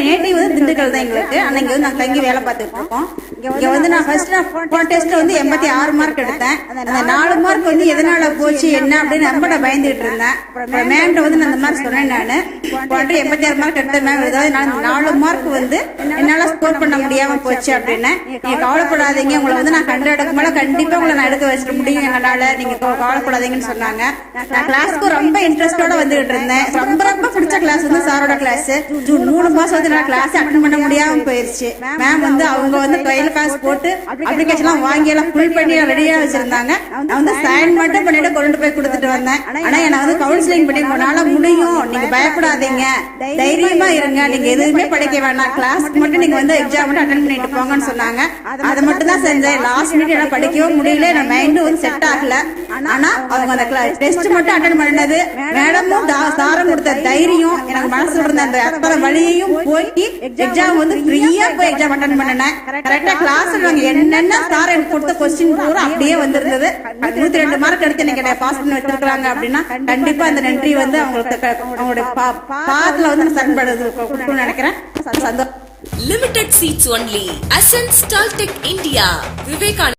Native வந்து திண்டுக்கல் தான் எங்களுக்கு. ஆனா இங்க வந்து நாங்க தங்கி வேலை பார்த்துட்டு இருக்கோம். இங்க வந்து நான் ஃபர்ஸ்ட் போன டெஸ்ட்ல வந்து 86 மார்க் எடுத்தேன். அந்த 4 மார்க் வந்து எதனால போச்சு என்ன அப்படின்னு ரொம்ப நான் பயந்துட்டு இருந்தேன். அப்புறம் மேம்கிட்ட வந்து நான் இந்த மாதிரி சொன்னேன். நானு போட்டு 86 மார்க் எடுத்தேன் மேம், ஏதாவது 4 மார்க் வந்து என்னால ஸ்கோர் பண்ண முடியாம போச்சு அப்படின்னு. நீங்க கவலைப்படாதீங்க, உங்களை வந்து நான் 100க்கு மேல கண்டிப்பா உங்களை நான் எடுக்க வச்சிட முடியும் எங்களால, நீங்க கவலைப்படாதீங்கன்னு சொன்னாங்க. நான் கிளாஸ்க்கு ரொம்ப இன்ட்ரெஸ்டோட வந்துகிட்டு இருந்தேன். ரொம்ப ரொம்ப பிடிச்ச கிளாஸ் வந்து சாரோட கிளாஸ். ஜூன் 3 மாசம் வந்து நான் கிளாஸ் அட்டன் பண்ண முடியாம போயிருச்சு. மேம் வந்து அவங்க வந்து கையில காசு போட்டு அப்ளிகேஷன் எல்லாம் வாங்கி எல்லாம் ஃபுல் பண்ணி ரெடியா வச்சிருந்தாங்க. நான் வந்து சைன் மட்டும் பண்ணிட்டு கொண்டு போய் கொடுத்துட்டு வந்தேன். ஆனா என்ன வந்து கவுன்சிலிங் பண்ணி உங்களால முடியும், நீங்க பயப்படாதீங்க, தைரியமா இருங்க, நீங்க எதுவுமே படிக்க வேணாம், கிளாஸ்க்கு மட்டும் நீங்க வந்து எக்ஸாம் மட்டும் அட்டன் பண்ணிட்டு போங்கன்னு சொன்னாங்க. அதை மட்டும் தான் செஞ்சேன். லாஸ்ட் மினிட் எல்லாம் படிக்கவும் முடியல, என் மைண்ட் வந்து செட் ஆகல. ஆனா அவங்க அந்த டெஸ்ட் மட்டும் அட்டன் பண்ணது, மேடமும் சாரும் கொடுத்த தைரியம், எனக்கு மனசுல இருந்த அந்த அத்தனை வழியையும் போய் எக்ஸாம் வந்து ஃப்ரீயா போய் எக்ஸாம் அட்டன் பண்ணினேன். கரெக்டா கிளாஸ்ல நாங்க என்னென்ன சார் எனக்கு கொடுத்த கொஸ்டின் பூரா அப்படியே வந்திருந்தது. 102 மார்க் எடுத்து நீங்க பாஸ் பண்ணி வச்சிருக்காங்க அப்படின்னா கண்டிப்பா அந்த நன்றி வந்து அவங்களுக்கு அவங்களுடைய பாத்துல வந்து சன்படுது நினைக்கிறேன். சந்தோஷம். Limited seats only. Ascent Staltech India. Vivekananda